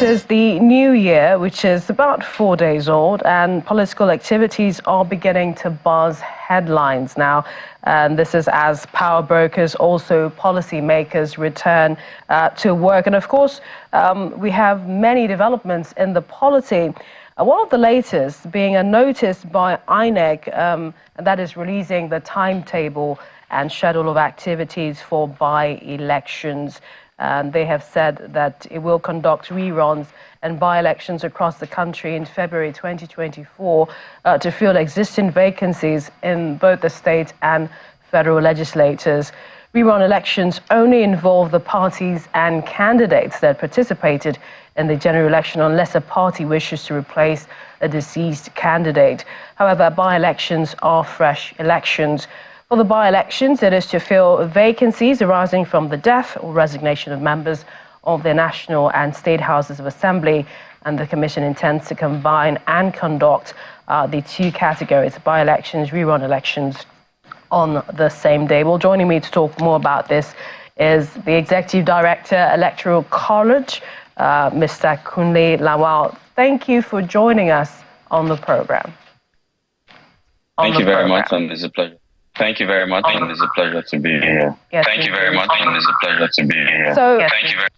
enters the new year, which is about 4 days old, and political activities are beginning to buzz headlines now. And this is as power brokers, also policymakers return to work. And of course, we have many developments in the polity. One of the latest being a notice by INEC, and that is releasing the timetable and schedule of activities for by-elections. And they have said that it will conduct reruns and by-elections across the country in February 2024 to fill existing vacancies in both the state and federal legislatures. Rerun elections only involve the parties and candidates that participated in the general election unless a party wishes to replace a deceased candidate. However, by-elections are fresh elections. For the by-elections, it is to fill vacancies arising from the death or resignation of members of the national and state houses of assembly, and the commission intends to combine and conduct the two categories, by-elections, rerun elections, on the same day. Well, joining me to talk more about this is the Executive Director, Electoral College, Mr. Kunle Lawal. Thank you for joining us on the program. Thank you very much, and it's a pleasure. Thank you very much, and it's a pleasure to be here. Yes, Thank you very much, and it's a pleasure to be here. So,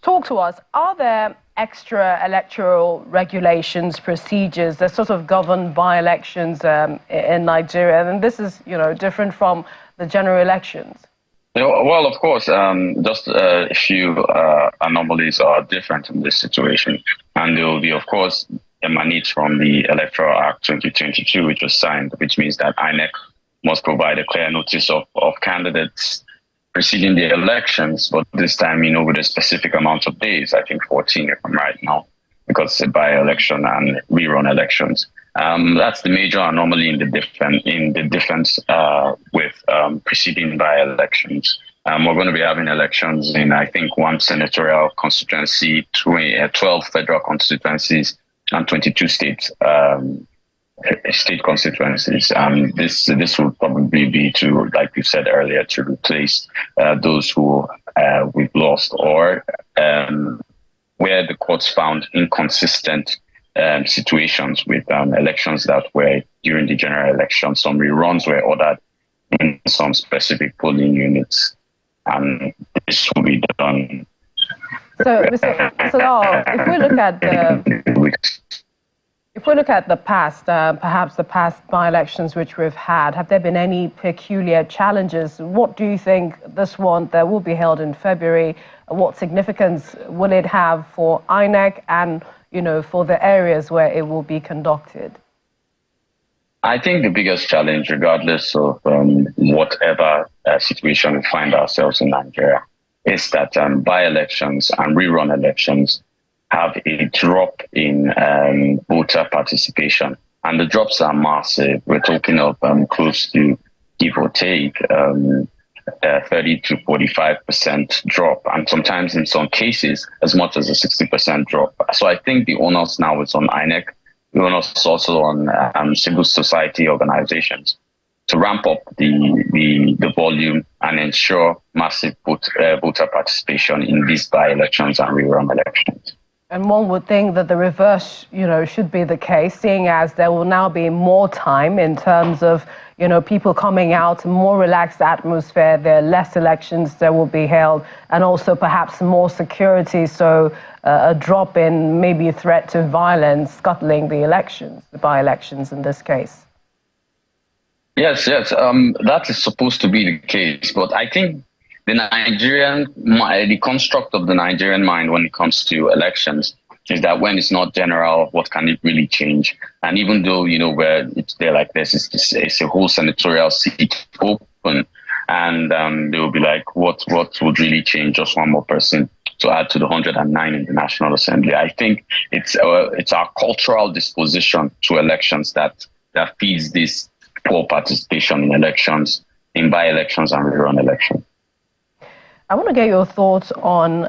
talk to us. Are there extra electoral regulations, procedures that sort of govern by-elections in Nigeria? And this is, different from the general elections. Well, of course, just a few anomalies are different in this situation. And they will be, of course, emanates from the Electoral Act 2022, which was signed, which means that INEC must provide a clear notice of candidates preceding the elections, but this time, with a specific amount of days, I think 14 if I'm right now, because it's a by-election and rerun elections. That's the major anomaly in the difference with preceding by-elections. We're going to be having elections in, I think, 1 senatorial constituency, 12 federal constituencies, and 22 state constituencies. This will probably be to, like we said earlier, to replace those who we've lost, or where the courts found inconsistent situations with elections that were during the general election. Some reruns were ordered in some specific polling units, and this will be done. So, Mr. Lawal, if we look at the past, perhaps the past by-elections which we've had, have there been any peculiar challenges? What do you think this one that will be held in February, what significance will it have for INEC and, for the areas where it will be conducted? I think the biggest challenge, regardless of whatever situation we find ourselves in Nigeria, is that by-elections and rerun elections have a drop in voter participation, and the drops are massive. We're talking of close to, give or take, 30 to 45% drop, and sometimes in some cases as much as a 60% drop. So I think the onus now is on INEC. The onus is also on civil society organizations to ramp up the volume and ensure massive voter participation in these by-elections and rerun elections. And one would think that the reverse, should be the case, seeing as there will now be more time in terms of, people coming out, more relaxed atmosphere, there are less elections that will be held, and also perhaps more security, so a drop in maybe a threat to violence scuttling the elections, the by-elections in this case. Yes, that is supposed to be the case, but I think the construct of the Nigerian mind when it comes to elections is that when it's not general, what can it really change? And even though, where it's there like this, it's a whole senatorial seat open, and they will be like, what would really change? Just one more person to add to the 109 in the National Assembly. I think it's our cultural disposition to elections that feeds this poor participation in elections, in by-elections and rerun elections. I want to get your thoughts on,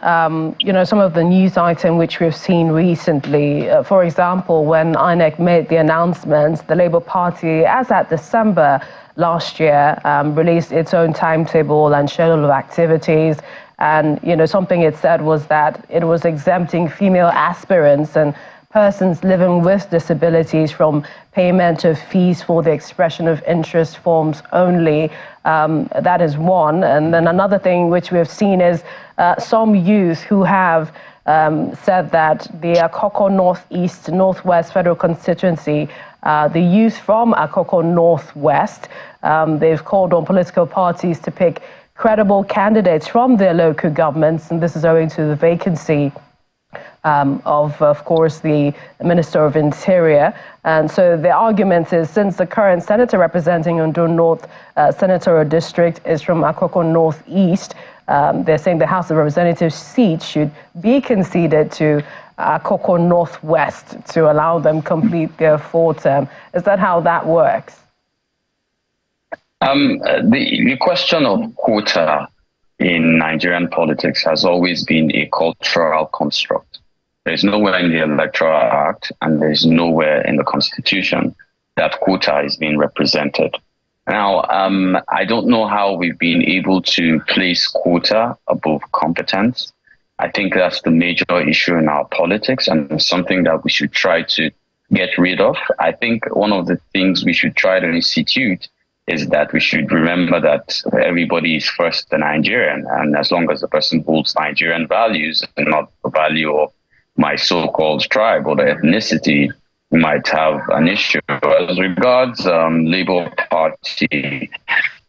some of the news items which we've seen recently. For example, when INEC made the announcements, the Labour Party, as at December last year, released its own timetable and schedule of activities. And, something it said was that it was exempting female aspirants and persons living with disabilities from payment of fees for the expression of interest forms only. That is one. And then another thing which we have seen is some youth who have said that the Akoko Northwest Federal Constituency, the youth from Akoko Northwest, they've called on political parties to pick credible candidates from their local governments, and this is owing to the vacancy of course, the Minister of Interior. And so the argument is, since the current senator representing Ondo North senatorial district is from Akoko Northeast, they're saying the House of Representatives seat should be conceded to Akoko Northwest to allow them complete their 4 term. Is that how that works? The question of quota in Nigerian politics has always been a cultural construct. There's nowhere in the Electoral Act and there's nowhere in the Constitution that quota is being represented. Now, I don't know how we've been able to place quota above competence. I think that's the major issue in our politics and something that we should try to get rid of. I think one of the things we should try to institute is that we should remember that everybody is first a Nigerian, and as long as the person holds Nigerian values and not the value of my so-called tribe or the ethnicity, we might have an issue. As regards Labour Party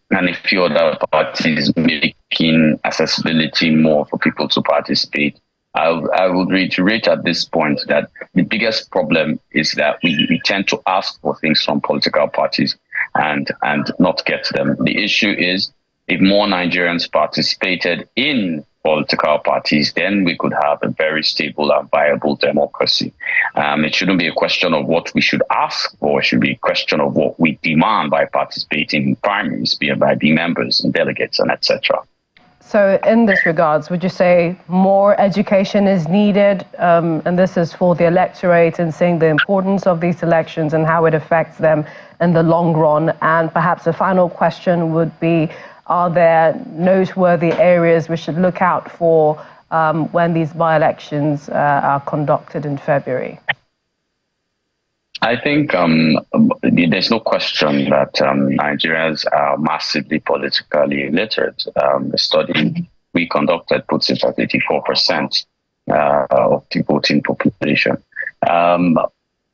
and a few other parties making accessibility more for people to participate, I would reiterate at this point that the biggest problem is that we tend to ask for things from political parties and not get them. The issue is, if more Nigerians participated in political parties, then we could have a very stable and viable democracy. It shouldn't be a question of what we should ask for. It should be a question of what we demand by participating in primaries, be it by being members and delegates and etc. So in this regards, would you say more education is needed? And this is for the electorate, and seeing the importance of these elections and how it affects them in the long run. And perhaps a final question would be, are there noteworthy areas we should look out for when these by-elections are conducted in February? I think there's no question that Nigerians are massively politically illiterate. The study we conducted puts it at 84% of the voting population.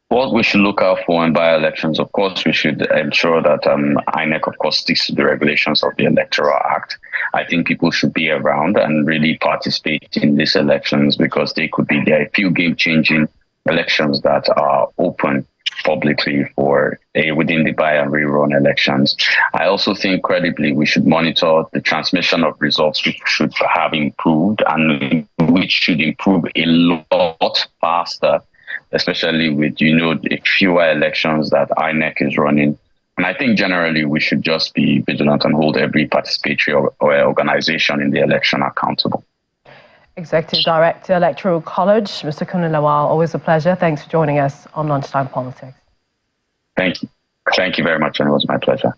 What we should look out for in by-elections, of course, we should ensure that INEC, of course, sticks to the regulations of the Electoral Act. I think people should be around and really participate in these elections, because there are a few game-changing elections that are open publicly for within the by and rerun elections. I also think credibly we should monitor the transmission of results, which should have improved and which should improve a lot faster, especially with, the fewer elections that INEC is running. And I think generally we should just be vigilant and hold every participatory or organization in the election accountable. Executive Director, Electoral College, Mr. Kunle Lawal, always a pleasure. Thanks for joining us on Lunchtime Politics. Thank you. Thank you very much, and it was my pleasure.